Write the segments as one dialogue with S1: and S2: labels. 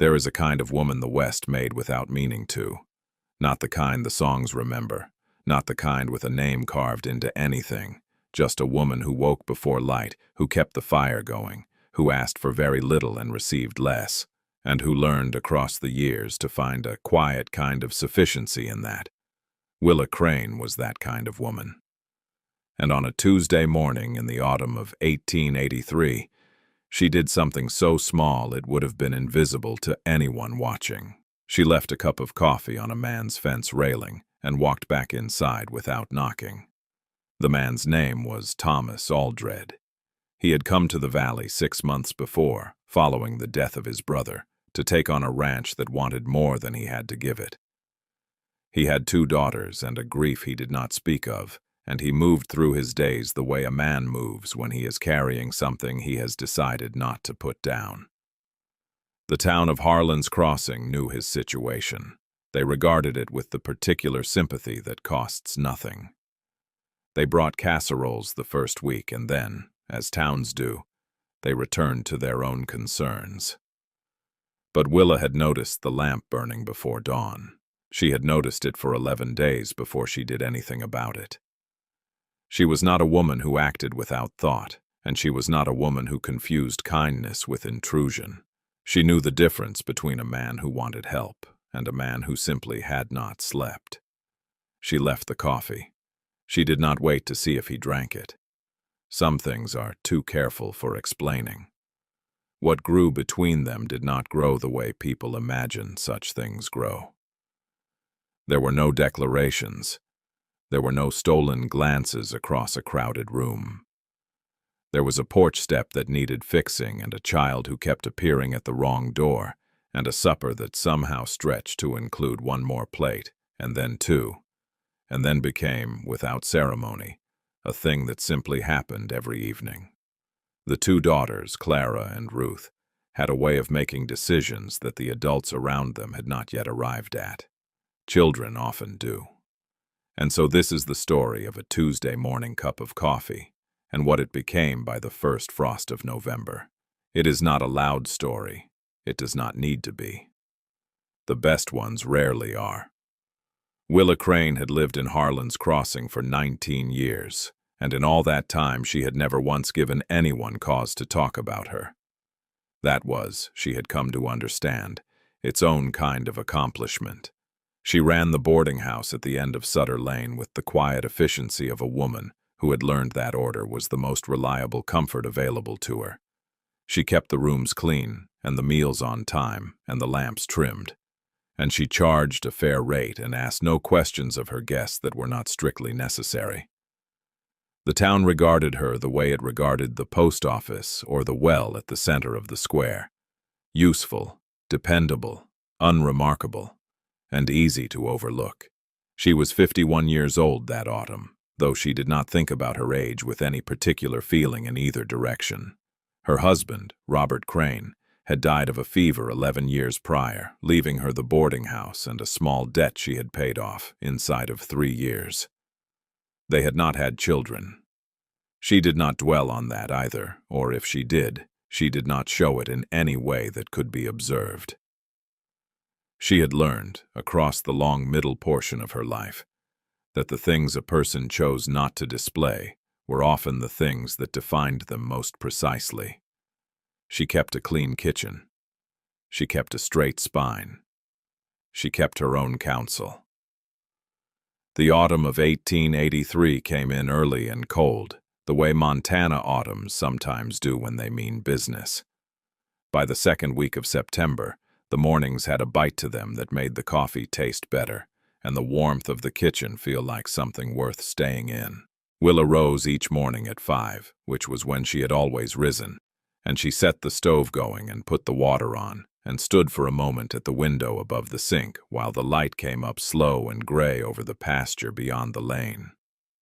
S1: There is a kind of woman the West made without meaning to. Not the kind the songs remember, not the kind with a name carved into anything, just a woman who woke before light, who kept the fire going, who asked for very little and received less, and who learned across the years to find a quiet kind of sufficiency in that. Willa Crane was that kind of woman. And on a Tuesday morning in the autumn of 1883, she did something so small it would have been invisible to anyone watching. She left a cup of coffee on a man's fence railing and walked back inside without knocking. The man's name was Thomas Aldred. He had come to the valley 6 months before, following the death of his brother, to take on a ranch that wanted more than he had to give it. He had 2 daughters and a grief he did not speak of, and he moved through his days the way a man moves when he is carrying something he has decided not to put down. The town of Harlan's Crossing knew his situation. They regarded it with the particular sympathy that costs nothing. They brought casseroles the first week and then, as towns do, they returned to their own concerns. But Willa had noticed the lamp burning before dawn. She had noticed it for 11 days before she did anything about it. She was not a woman who acted without thought, and she was not a woman who confused kindness with intrusion. She knew the difference between a man who wanted help and a man who simply had not slept. She left the coffee. She did not wait to see if he drank it. Some things are too careful for explaining. What grew between them did not grow the way people imagine such things grow. There were no declarations. There were no stolen glances across a crowded room. There was a porch step that needed fixing and a child who kept appearing at the wrong door, and a supper that somehow stretched to include 1 more plate, and then 2, and then became, without ceremony, a thing that simply happened every evening. The 2 daughters, Clara and Ruth, had a way of making decisions that the adults around them had not yet arrived at. Children often do. And so this is the story of a Tuesday morning cup of coffee, and what it became by the first frost of November. It is not a loud story. It does not need to be. The best ones rarely are. Willa Crane had lived in Harlan's Crossing for 19 years, and in all that time she had never once given anyone cause to talk about her. That was, she had come to understand, its own kind of accomplishment. She ran the boarding house at the end of Sutter Lane with the quiet efficiency of a woman who had learned that order was the most reliable comfort available to her. She kept the rooms clean, and the meals on time, and the lamps trimmed. And she charged a fair rate and asked no questions of her guests that were not strictly necessary. The town regarded her the way it regarded the post office or the well at the center of the square. Useful, dependable, unremarkable, and easy to overlook. She was 51 years old that autumn, though she did not think about her age with any particular feeling in either direction. Her husband, Robert Crane, had died of a fever 11 years prior, leaving her the boarding house and a small debt she had paid off inside of 3 years. They had not had children. She did not dwell on that either, or if she did not show it in any way that could be observed. She had learned, across the long middle portion of her life, that the things a person chose not to display were often the things that defined them most precisely. She kept a clean kitchen. She kept a straight spine. She kept her own counsel. The autumn of 1883 came in early and cold, the way Montana autumns sometimes do when they mean business. By the 2nd week of September, the mornings had a bite to them that made the coffee taste better, and the warmth of the kitchen feel like something worth staying in. Willa rose each morning at 5, which was when she had always risen, and she set the stove going and put the water on, and stood for a moment at the window above the sink while the light came up slow and gray over the pasture beyond the lane.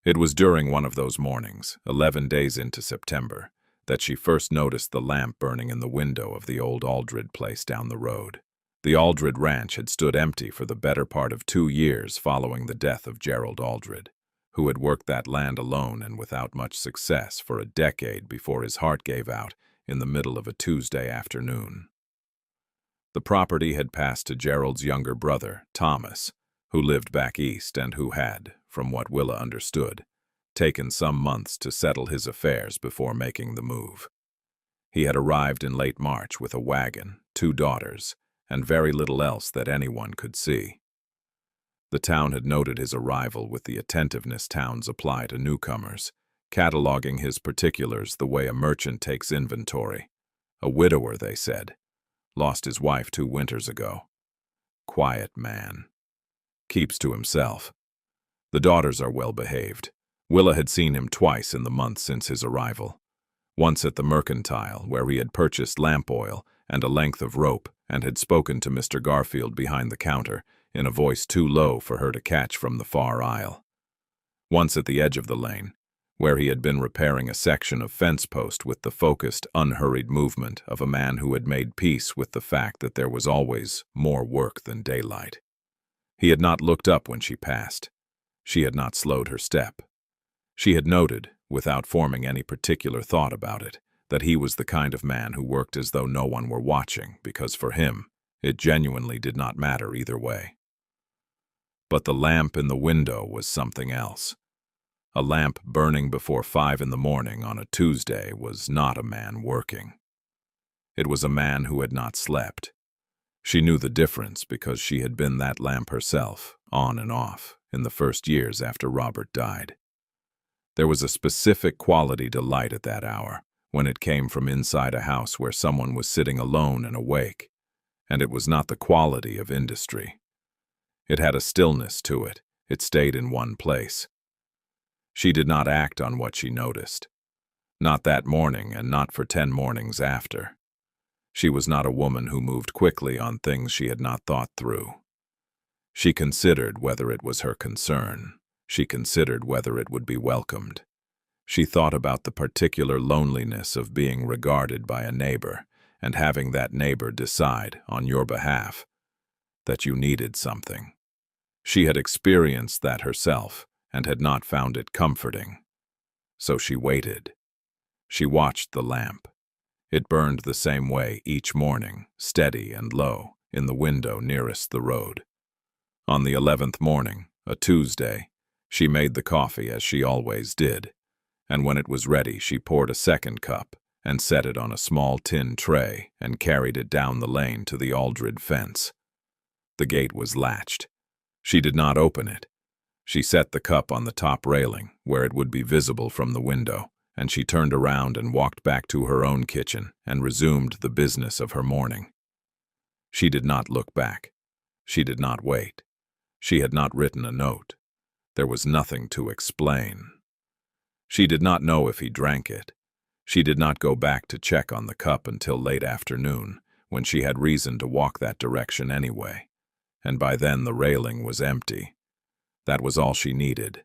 S1: It was during one of those mornings, 11 days into September, that she first noticed the lamp burning in the window of the old Aldred place down the road. The Aldred ranch had stood empty for the better part of 2 years following the death of Gerald Aldred, who had worked that land alone and without much success for a decade before his heart gave out in the middle of a Tuesday afternoon. The property had passed to Gerald's younger brother, Thomas, who lived back east and who had, from what Willa understood, taken some months to settle his affairs before making the move. He had arrived in late March with a wagon, 2 daughters, and very little else that anyone could see. The town had noted his arrival with the attentiveness towns apply to newcomers, cataloging his particulars the way a merchant takes inventory. A widower, they said. Lost his wife 2 winters ago. Quiet man. Keeps to himself. The daughters are well behaved. Willa had seen him twice in the month since his arrival. Once at the mercantile, where he had purchased lamp oil and a length of rope and had spoken to Mr. Garfield behind the counter in a voice too low for her to catch from the far aisle. Once at the edge of the lane, where he had been repairing a section of fence post with the focused, unhurried movement of a man who had made peace with the fact that there was always more work than daylight. He had not looked up when she passed. She had not slowed her step. She had noted, without forming any particular thought about it, that he was the kind of man who worked as though no one were watching, because for him, it genuinely did not matter either way. But the lamp in the window was something else. A lamp burning before 5 in the morning on a Tuesday was not a man working. It was a man who had not slept. She knew the difference because she had been that lamp herself, on and off, in the first years after Robert died. There was a specific quality to light at that hour, when it came from inside a house where someone was sitting alone and awake, and it was not the quality of industry. It had a stillness to it. It stayed in one place. She did not act on what she noticed. Not that morning and not for 10 mornings after. She was not a woman who moved quickly on things she had not thought through. She considered whether it was her concern. She considered whether it would be welcomed. She thought about the particular loneliness of being regarded by a neighbor and having that neighbor decide, on your behalf, that you needed something. She had experienced that herself and had not found it comforting. So she waited. She watched the lamp. It burned the same way each morning, steady and low, in the window nearest the road. On the 11th morning, a Tuesday, she made the coffee as she always did, and when it was ready she poured a second cup and set it on a small tin tray and carried it down the lane to the Aldred fence. The gate was latched. She did not open it. She set the cup on the top railing, where it would be visible from the window, and she turned around and walked back to her own kitchen and resumed the business of her morning. She did not look back. She did not wait. She had not written a note. There was nothing to explain. She did not know if he drank it. She did not go back to check on the cup until late afternoon, when she had reason to walk that direction anyway, and by then the railing was empty. That was all she needed.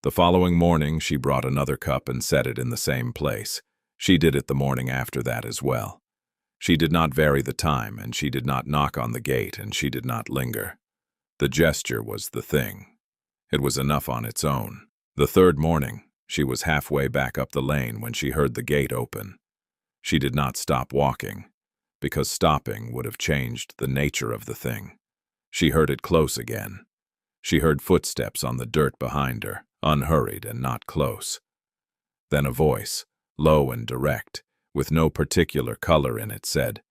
S1: The following morning she brought another cup and set it in the same place. She did it the morning after that as well. She did not vary the time, and she did not knock on the gate, and she did not linger. The gesture was the thing. It was enough on its own. The third morning, she was halfway back up the lane when she heard the gate open. She did not stop walking, because stopping would have changed the nature of the thing. She heard it close again. She heard footsteps on the dirt behind her, unhurried and not close. Then a voice, low and direct, with no particular color in it, said,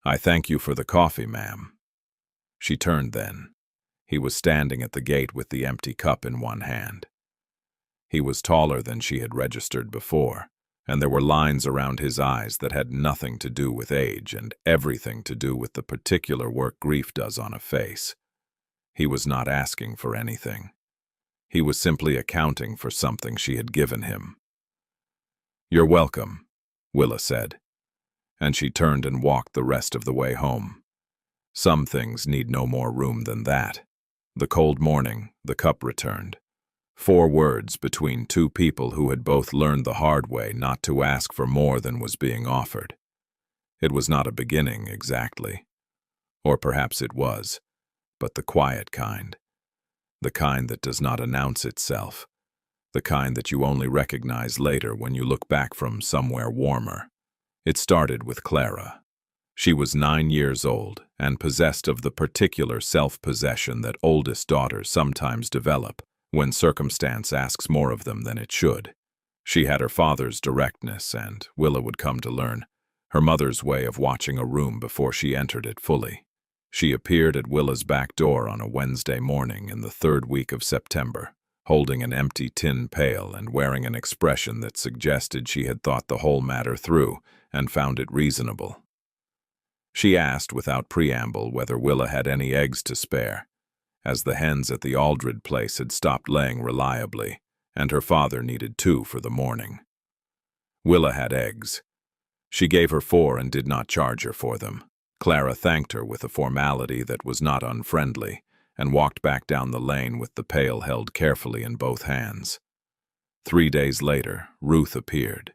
S1: "I thank you for the coffee, ma'am." She turned then. He was standing at the gate with the empty cup in one hand. He was taller than she had registered before, and there were lines around his eyes that had nothing to do with age and everything to do with the particular work grief does on a face. He was not asking for anything. He was simply accounting for something she had given him. "You're welcome," Willa said, and she turned and walked the rest of the way home. Some things need no more room than that. The cold morning, the cup returned. 4 words between 2 people who had both learned the hard way not to ask for more than was being offered. It was not a beginning, exactly. Or perhaps it was, but the quiet kind. The kind that does not announce itself. The kind that you only recognize later when you look back from somewhere warmer. It started with Clara. She was 9 years old and possessed of the particular self-possession that oldest daughters sometimes develop when circumstance asks more of them than it should. She had her father's directness and, Willa would come to learn, her mother's way of watching a room before she entered it fully. She appeared at Willa's back door on a Wednesday morning in the third week of September, holding an empty tin pail and wearing an expression that suggested she had thought the whole matter through and found it reasonable. She asked without preamble whether Willa had any eggs to spare, as the hens at the Aldred place had stopped laying reliably, and her father needed 2 for the morning. Willa had eggs. She gave her 4 and did not charge her for them. Clara thanked her with a formality that was not unfriendly, and walked back down the lane with the pail held carefully in both hands. 3 days later, Ruth appeared.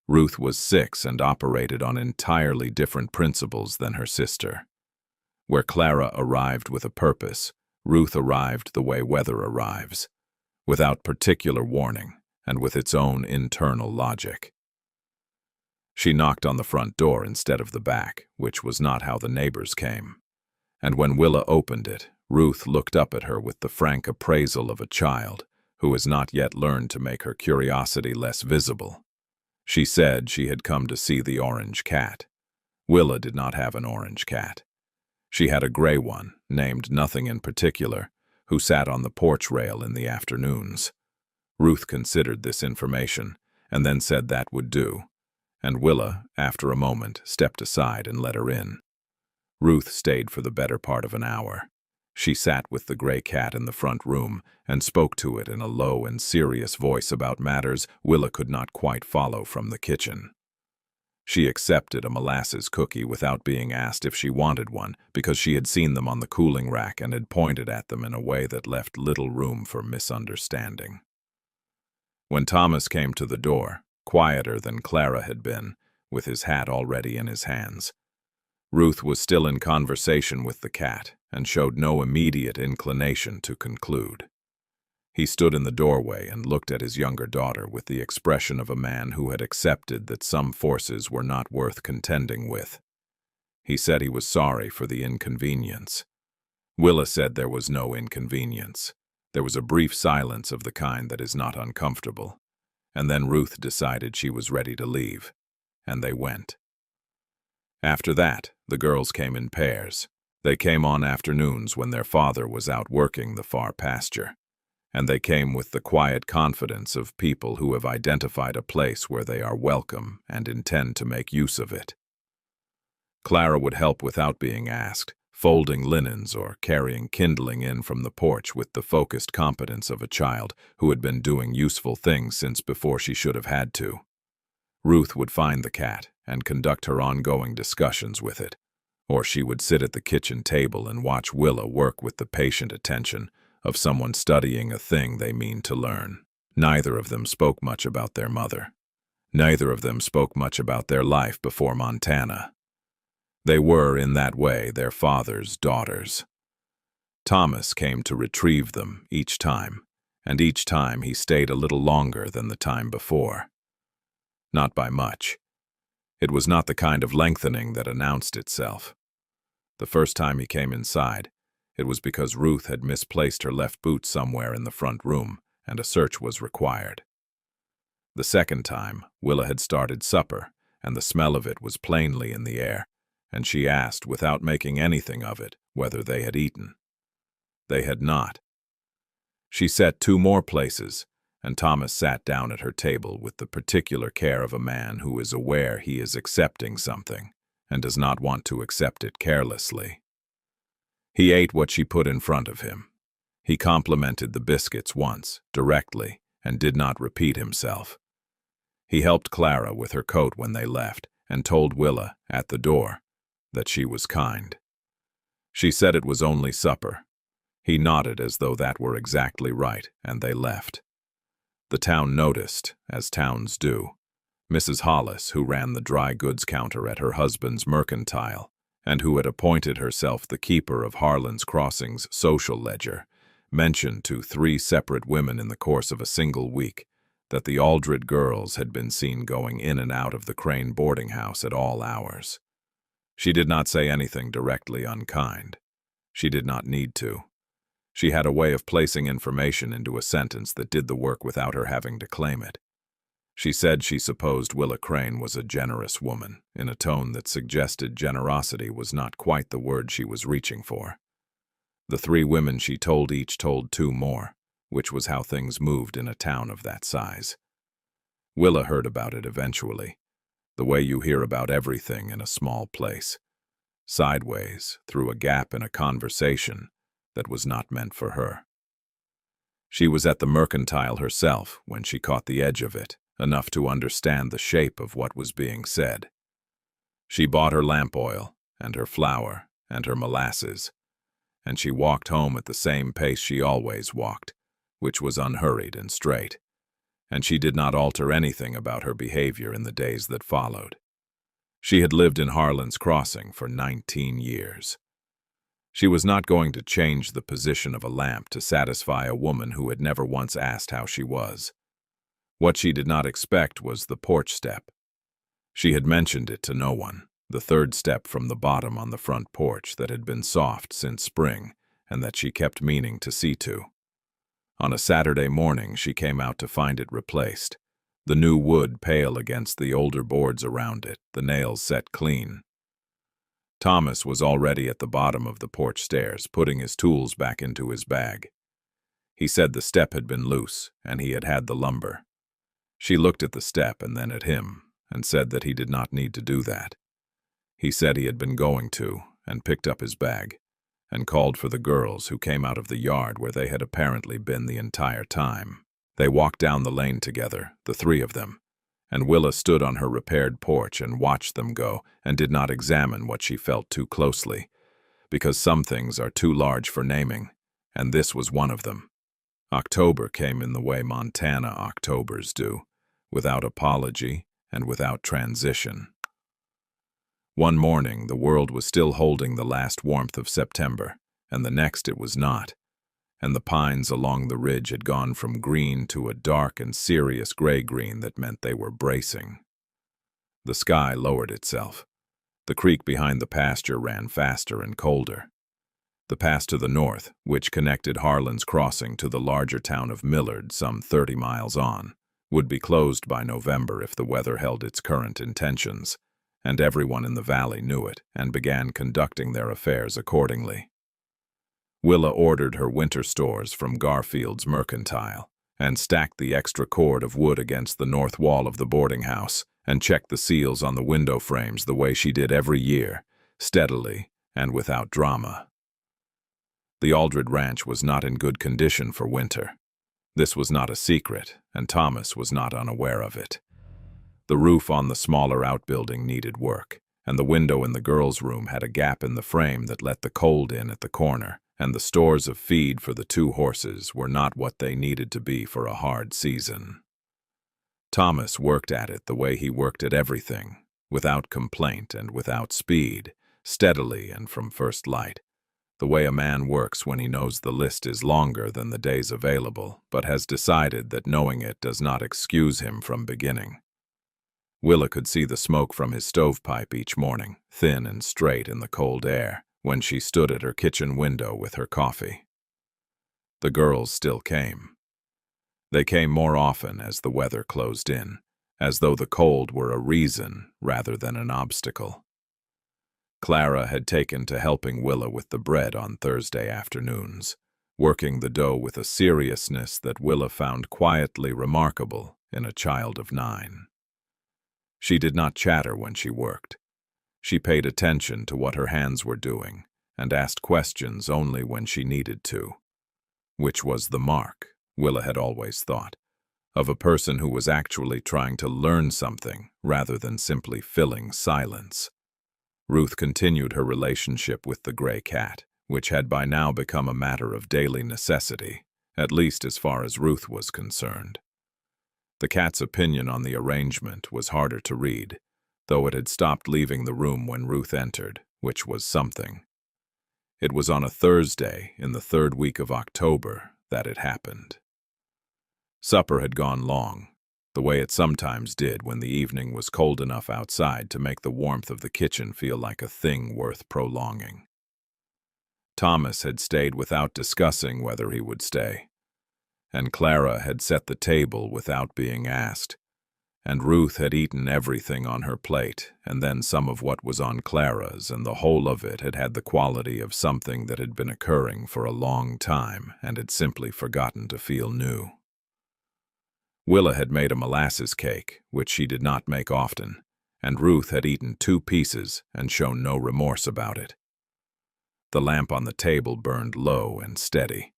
S1: Ruth was 6 and operated on entirely different principles than her sister. Where Clara arrived with a purpose, Ruth arrived the way weather arrives, without particular warning and with its own internal logic. She knocked on the front door instead of the back, which was not how the neighbors came. And when Willa opened it, Ruth looked up at her with the frank appraisal of a child who has not yet learned to make her curiosity less visible. She said she had come to see the orange cat. Willa did not have an orange cat. She had a gray one, named nothing in particular, who sat on the porch rail in the afternoons. Ruth considered this information, and then said that would do, and Willa, after a moment, stepped aside and let her in. Ruth stayed for the better part of an hour. She sat with the gray cat in the front room and spoke to it in a low and serious voice about matters Willa could not quite follow from the kitchen. She accepted a molasses cookie without being asked if she wanted one because she had seen them on the cooling rack and had pointed at them in a way that left little room for misunderstanding. When Thomas came to the door, quieter than Clara had been, with his hat already in his hands, Ruth was still in conversation with the cat and showed no immediate inclination to conclude. He stood in the doorway and looked at his younger daughter with the expression of a man who had accepted that some forces were not worth contending with. He said he was sorry for the inconvenience. Willa said there was no inconvenience. There was a brief silence of the kind that is not uncomfortable, and then Ruth decided she was ready to leave, and they went. After that, the girls came in pairs. They came on afternoons when their father was out working the far pasture, and they came with the quiet confidence of people who have identified a place where they are welcome and intend to make use of it. Clara would help without being asked, folding linens or carrying kindling in from the porch with the focused competence of a child who had been doing useful things since before she should have had to. Ruth would find the cat and conduct her ongoing discussions with it, or she would sit at the kitchen table and watch Willa work with the patient attention of someone studying a thing they mean to learn. Neither of them spoke much about their mother. Neither of them spoke much about their life before Montana. They were, in that way, their father's daughters. Thomas came to retrieve them each time, and each time he stayed a little longer than the time before. Not by much. It was not the kind of lengthening that announced itself. The first time he came inside, it was because Ruth had misplaced her left boot somewhere in the front room, and a search was required. The second time, Willa had started supper, and the smell of it was plainly in the air, and she asked, without making anything of it, whether they had eaten. They had not. She set 2 more places, and Thomas sat down at her table with the particular care of a man who is aware he is accepting something and does not want to accept it carelessly. He ate what she put in front of him. He complimented the biscuits once, directly, and did not repeat himself. He helped Clara with her coat when they left and told Willa, at the door, that she was kind. She said it was only supper. He nodded as though that were exactly right, and they left. The town noticed, as towns do. Mrs. Hollis, who ran the dry goods counter at her husband's mercantile, and who had appointed herself the keeper of Harlan's Crossing's social ledger, mentioned to 3 separate women in the course of a single week that the Aldred girls had been seen going in and out of the Crane boarding house at all hours. She did not say anything directly unkind. She did not need to. She had a way of placing information into a sentence that did the work without her having to claim it. She said she supposed Willa Crane was a generous woman, in a tone that suggested generosity was not quite the word she was reaching for. The three women she told each told two more, which was how things moved in a town of that size. Willa heard about it eventually, the way you hear about everything in a small place, sideways, through a gap in a conversation that was not meant for her. She was at the mercantile herself when she caught the edge of it, enough to understand the shape of what was being said. She bought her lamp oil, and her flour, and her molasses, and she walked home at the same pace she always walked, which was unhurried and straight, and she did not alter anything about her behavior in the days that followed. She had lived in Harlan's Crossing for 19 years. She was not going to change the position of a lamp to satisfy a woman who had never once asked how she was. What she did not expect was the porch step. She had mentioned it to no one, the third step from the bottom on the front porch that had been soft since spring and that she kept meaning to see to. On a Saturday morning, she came out to find it replaced, the new wood pale against the older boards around it, the nails set clean. Thomas was already at the bottom of the porch stairs, putting his tools back into his bag. He said the step had been loose, and he had had the lumber. She looked at the step and then at him, and said that he did not need to do that. He said he had been going to, and picked up his bag, and called for the girls who came out of the yard where they had apparently been the entire time. They walked down the lane together, the three of them, and Willa stood on her repaired porch and watched them go and did not examine what she felt too closely, because some things are too large for naming, and this was one of them. October came in the way Montana Octobers do, without apology and without transition. One morning, the world was still holding the last warmth of September, and the next it was not, and the pines along the ridge had gone from green to a dark and serious gray-green that meant they were bracing. The sky lowered itself. The creek behind the pasture ran faster and colder. The pass to the north, which connected Harlan's Crossing to the larger town of Millard some 30 miles on, would be closed by November if the weather held its current intentions, and everyone in the valley knew it and began conducting their affairs accordingly. Willa ordered her winter stores from Garfield's Mercantile and stacked the extra cord of wood against the north wall of the boarding house and checked the seals on the window frames the way she did every year, steadily and without drama. The Aldred Ranch was not in good condition for winter. This was not a secret, and Thomas was not unaware of it. The roof on the smaller outbuilding needed work, and the window in the girls' room had a gap in the frame that let the cold in at the corner, and the stores of feed for the 2 horses were not what they needed to be for a hard season. Thomas worked at it the way he worked at everything, without complaint and without speed, steadily and from first light. The way a man works when he knows the list is longer than the days available, but has decided that knowing it does not excuse him from beginning. Willa could see the smoke from his stovepipe each morning, thin and straight in the cold air, when she stood at her kitchen window with her coffee. The girls still came. They came more often as the weather closed in, as though the cold were a reason rather than an obstacle. Clara had taken to helping Willa with the bread on Thursday afternoons, working the dough with a seriousness that Willa found quietly remarkable in a child of 9. She did not chatter when she worked. She paid attention to what her hands were doing and asked questions only when she needed to, which was the mark, Willa had always thought, of a person who was actually trying to learn something rather than simply filling silence. Ruth continued her relationship with the gray cat, which had by now become a matter of daily necessity, at least as far as Ruth was concerned. The cat's opinion on the arrangement was harder to read, though it had stopped leaving the room when Ruth entered, which was something. It was on a Thursday in the 3rd week of October that it happened. Supper had gone long, the way it sometimes did when the evening was cold enough outside to make the warmth of the kitchen feel like a thing worth prolonging. Thomas had stayed without discussing whether he would stay, and Clara had set the table without being asked, and Ruth had eaten everything on her plate, and then some of what was on Clara's, and the whole of it had had the quality of something that had been occurring for a long time and had simply forgotten to feel new. Willa had made a molasses cake, which she did not make often, and Ruth had eaten 2 pieces and shown no remorse about it. The lamp on the table burned low and steady.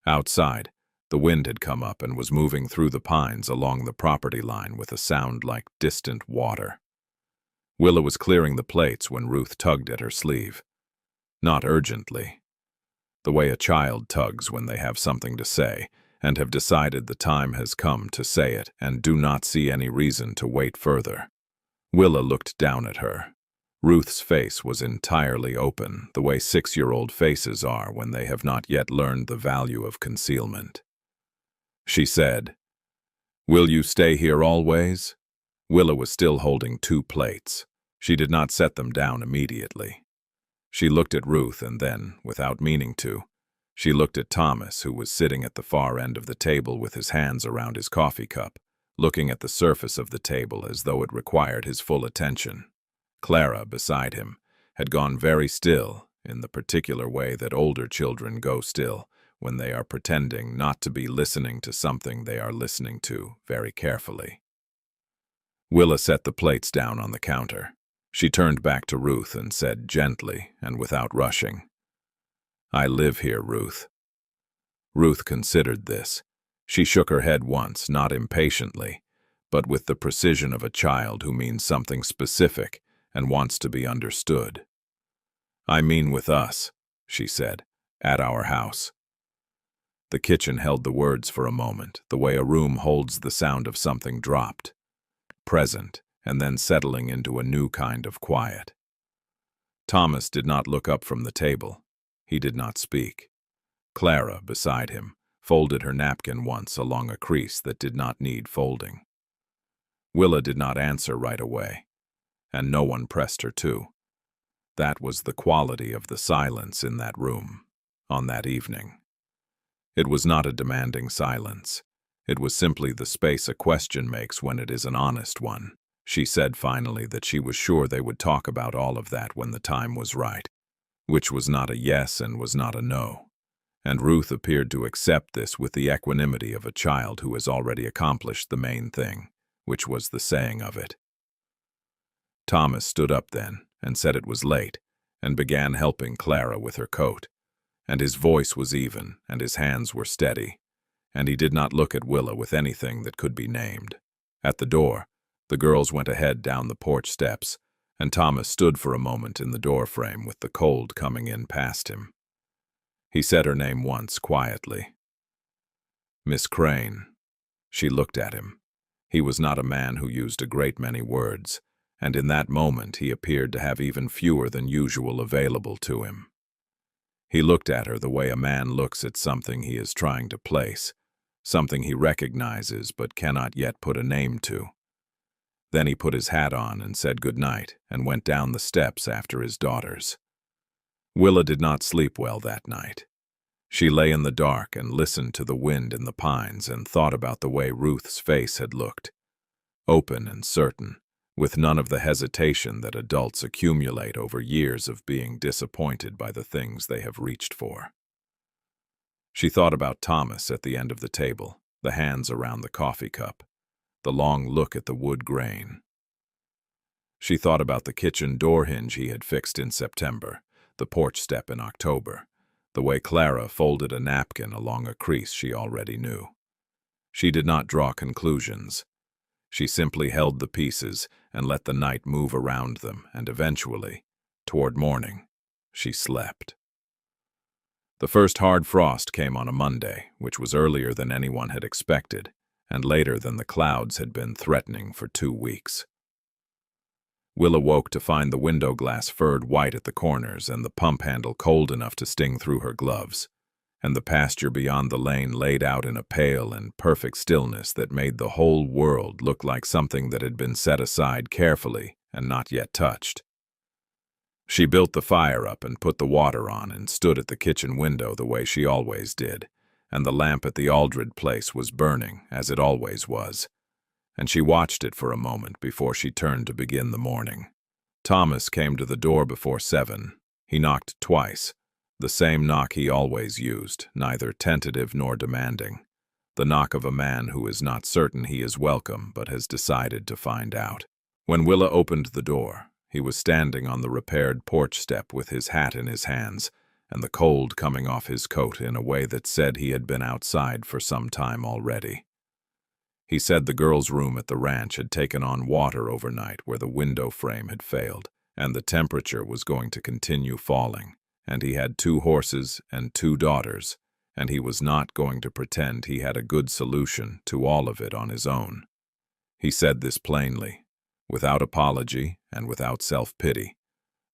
S1: Outside, the wind had come up and was moving through the pines along the property line with a sound like distant water. Willa was clearing the plates when Ruth tugged at her sleeve. Not urgently. The way a child tugs when they have something to say, and have decided the time has come to say it and do not see any reason to wait further. Willa looked down at her. Ruth's face was entirely open, the way 6-year-old faces are when they have not yet learned the value of concealment. She said, "Will you stay here always?" Willa was still holding 2 plates. She did not set them down immediately. She looked at Ruth and then, without meaning to, she looked at Thomas, who was sitting at the far end of the table with his hands around his coffee cup, looking at the surface of the table as though it required his full attention. Clara, beside him, had gone very still, in the particular way that older children go still when they are pretending not to be listening to something they are listening to very carefully. Willa set the plates down on the counter. She turned back to Ruth and said gently and without rushing, "I live here, Ruth." Ruth considered this. She shook her head once, not impatiently, but with the precision of a child who means something specific and wants to be understood. "I mean with us," she said, "at our house." The kitchen held the words for a moment, the way a room holds the sound of something dropped, present, and then settling into a new kind of quiet. Thomas did not look up from the table. He did not speak. Clara, beside him, folded her napkin once along a crease that did not need folding. Willa did not answer right away, and no one pressed her to. That was the quality of the silence in that room, on that evening. It was not a demanding silence. It was simply the space a question makes when it is an honest one. She said finally that she was sure they would talk about all of that when the time was right, which was not a yes and was not a no. And Ruth appeared to accept this with the equanimity of a child who has already accomplished the main thing, which was the saying of it. Thomas stood up then and said it was late and began helping Clara with her coat, and his voice was even and his hands were steady, and he did not look at Willa with anything that could be named. At the door, the girls went ahead down the porch steps, and Thomas stood for a moment in the doorframe with the cold coming in past him. He said her name once quietly. "Miss Crane." She looked at him. He was not a man who used a great many words, and in that moment he appeared to have even fewer than usual available to him. He looked at her the way a man looks at something he is trying to place, something he recognizes but cannot yet put a name to. Then he put his hat on and said good night and went down the steps after his daughters. Willa did not sleep well that night. She lay in the dark and listened to the wind in the pines and thought about the way Ruth's face had looked, open and certain, with none of the hesitation that adults accumulate over years of being disappointed by the things they have reached for. She thought about Thomas at the end of the table, the hands around the coffee cup, the long look at the wood grain. She thought about the kitchen door hinge he had fixed in September, the porch step in October, the way Clara folded a napkin along a crease she already knew. She did not draw conclusions. She simply held the pieces and let the night move around them, and eventually, toward morning, she slept. The first hard frost came on a Monday, which was earlier than anyone had expected, and later than the clouds had been threatening for 2 weeks. Willa woke to find the window glass furred white at the corners and the pump handle cold enough to sting through her gloves. and the pasture beyond the lane laid out in a pale and perfect stillness that made the whole world look like something that had been set aside carefully and not yet touched. She built the fire up and put the water on and stood at the kitchen window the way she always did, and the lamp at the Aldred place was burning, as it always was, and she watched it for a moment before she turned to begin the morning. Thomas came to the door before 7. He knocked twice, the same knock he always used, neither tentative nor demanding, the knock of a man who is not certain he is welcome but has decided to find out. When Willa opened the door, he was standing on the repaired porch step with his hat in his hands and the cold coming off his coat in a way that said he had been outside for some time already. He said the girls' room at the ranch had taken on water overnight where the window frame had failed, and the temperature was going to continue falling, and he had 2 horses and 2 daughters, and he was not going to pretend he had a good solution to all of it on his own. He said this plainly, without apology and without self-pity,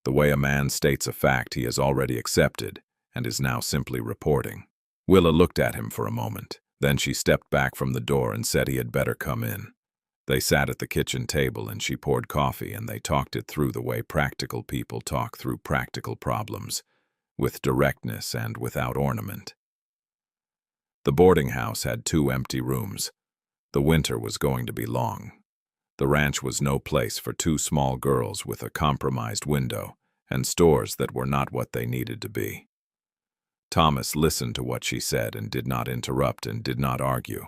S1: the way a man states a fact he has already accepted and is now simply reporting. Willa looked at him for a moment. Then she stepped back from the door and said he had better come in. They sat at the kitchen table and she poured coffee and they talked it through the way practical people talk through practical problems, with directness and without ornament. The boarding house had 2 empty rooms. The winter was going to be long. The ranch was no place for 2 small girls with a compromised window and stores that were not what they needed to be. Thomas listened to what she said and did not interrupt and did not argue.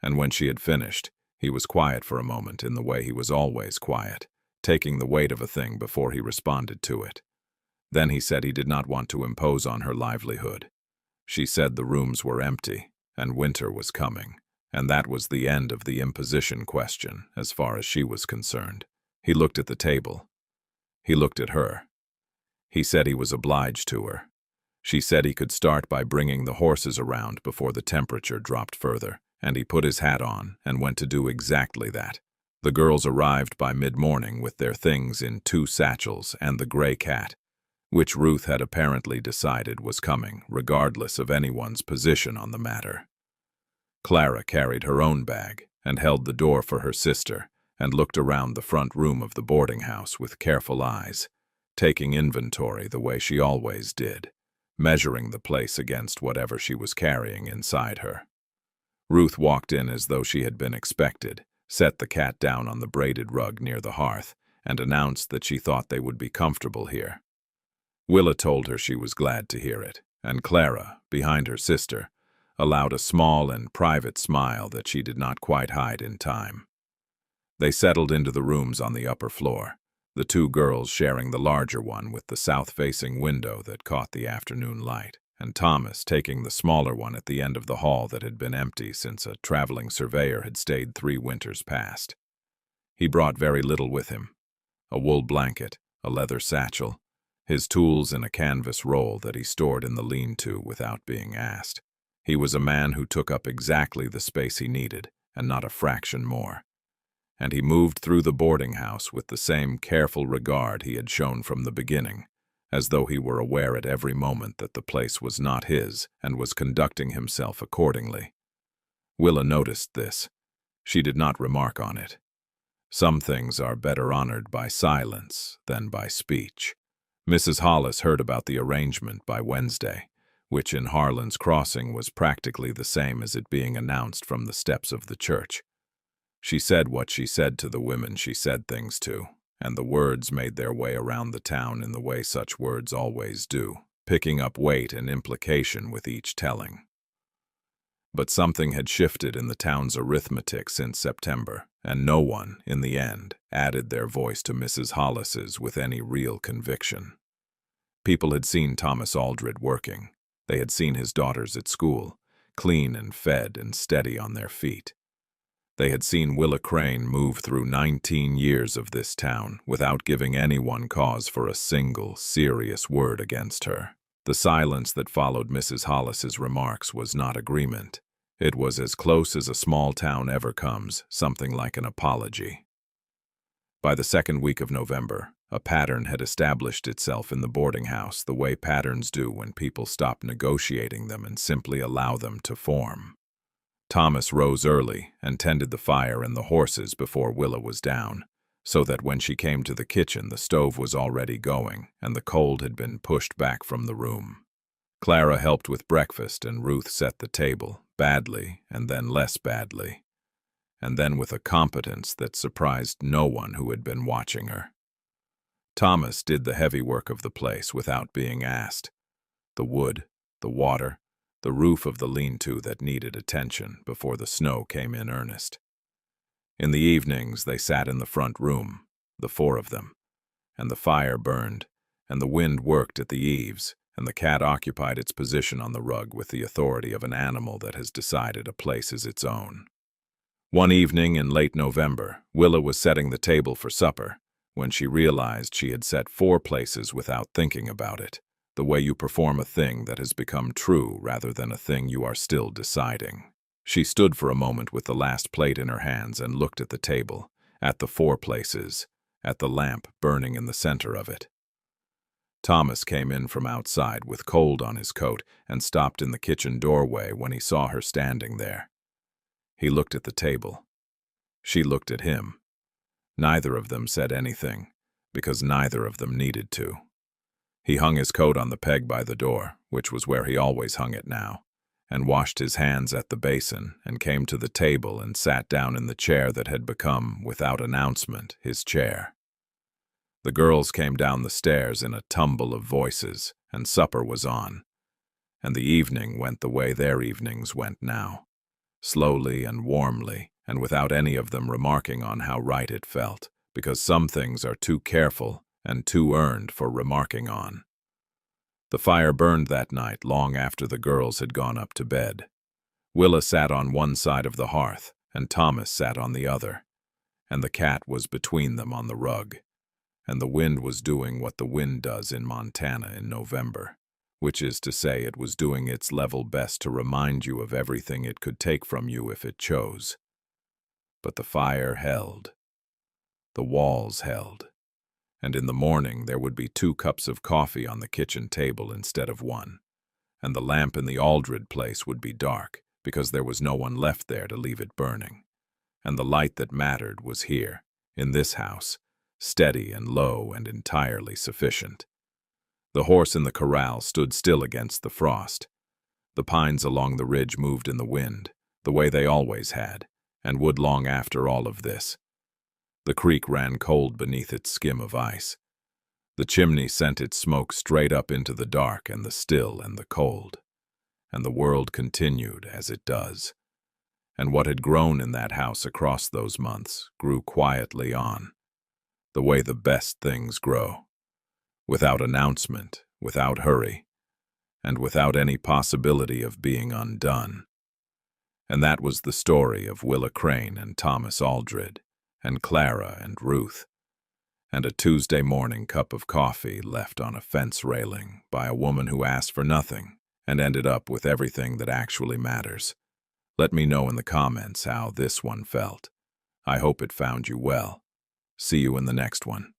S1: And when she had finished, he was quiet for a moment in the way he was always quiet, taking the weight of a thing before he responded to it. Then he said he did not want to impose on her livelihood. She said the rooms were empty and winter was coming, and that was the end of the imposition question as far as she was concerned. He looked at the table. He looked at her. He said he was obliged to her. She said he could start by bringing the horses around before the temperature dropped further, and he put his hat on and went to do exactly that. The girls arrived by mid-morning with their things in 2 satchels and the gray cat, which Ruth had apparently decided was coming, regardless of anyone's position on the matter. Clara carried her own bag and held the door for her sister and looked around the front room of the boarding house with careful eyes, taking inventory the way she always did, measuring the place against whatever she was carrying inside her. Ruth walked in as though she had been expected, set the cat down on the braided rug near the hearth, and announced that she thought they would be comfortable here. Willa told her she was glad to hear it, and Clara, behind her sister, allowed a small and private smile that she did not quite hide in time. They settled into the rooms on the upper floor, the 2 girls sharing the larger one with the south-facing window that caught the afternoon light, and Thomas taking the smaller one at the end of the hall that had been empty since a traveling surveyor had stayed 3 winters past. He brought very little with him: a wool blanket, a leather satchel, his tools in a canvas roll that he stored in the lean-to without being asked. He was a man who took up exactly the space he needed, and not a fraction more. And he moved through the boarding house with the same careful regard he had shown from the beginning, as though he were aware at every moment that the place was not his and was conducting himself accordingly. Willa noticed this. She did not remark on it. Some things are better honored by silence than by speech. Mrs. Hollis heard about the arrangement by Wednesday, which in Harlan's Crossing was practically the same as it being announced from the steps of the church. She said what she said to the women she said things to, and the words made their way around the town in the way such words always do, picking up weight and implication with each telling. But something had shifted in the town's arithmetic since September, and no one, in the end, added their voice to Mrs. Hollis's with any real conviction. People had seen Thomas Aldred working. They had seen his daughters at school, clean and fed and steady on their feet. They had seen Willa Crane move through 19 years of this town without giving anyone cause for a single, serious word against her. The silence that followed Mrs. Hollis's remarks was not agreement. It was as close as a small town ever comes, something like an apology. By the 2nd week of November, A pattern had established itself in the boarding house, the way patterns do when people stop negotiating them and simply allow them to form. Thomas rose early and tended the fire and the horses before Willa was down, so that when she came to the kitchen the stove was already going and the cold had been pushed back from the room. Clara helped with breakfast and Ruth set the table, badly and then less badly, and then with a competence that surprised no one who had been watching her. Thomas did the heavy work of the place without being asked. The wood, the water, the roof of the lean-to that needed attention before the snow came in earnest. In the evenings they sat in the front room, the four of them, and the fire burned, and the wind worked at the eaves, and the cat occupied its position on the rug with the authority of an animal that has decided a place is its own. One evening in late November, Willa was setting the table for supper, when she realized she had set 4 places without thinking about it, the way you perform a thing that has become true rather than a thing you are still deciding. She stood for a moment with the last plate in her hands and looked at the table, at the 4 places, at the lamp burning in the center of it. Thomas came in from outside with cold on his coat and stopped in the kitchen doorway when he saw her standing there. He looked at the table. She looked at him. Neither of them said anything, because neither of them needed to. He hung his coat on the peg by the door, which was where he always hung it now, and washed his hands at the basin and came to the table and sat down in the chair that had become, without announcement, his chair. The girls came down the stairs in a tumble of voices, and supper was on, and the evening went the way their evenings went now, slowly and warmly, and without any of them remarking on how right it felt, because some things are too careful and too earned for remarking on. The fire burned that night long after the girls had gone up to bed. Willa sat on one side of the hearth, and Thomas sat on the other, and the cat was between them on the rug, and the wind was doing what the wind does in Montana in November, which is to say it was doing its level best to remind you of everything it could take from you if it chose. But the fire held. The walls held. And in the morning there would be 2 cups of coffee on the kitchen table instead of 1, and the lamp in the Aldred place would be dark, because there was no one left there to leave it burning, and the light that mattered was here, in this house, steady and low and entirely sufficient. The horse in the corral stood still against the frost. The pines along the ridge moved in the wind, the way they always had, and would long after all of this. The creek ran cold beneath its skim of ice. The chimney sent its smoke straight up into the dark and the still and the cold. And the world continued as it does. And what had grown in that house across those months grew quietly on, the way the best things grow, without announcement, without hurry, and without any possibility of being undone. And that was the story of Willa Crane and Thomas Aldred, and Clara and Ruth, and a Tuesday morning cup of coffee left on a fence railing by a woman who asked for nothing and ended up with everything that actually matters. Let me know in the comments how this one felt. I hope it found you well. See you in the next one.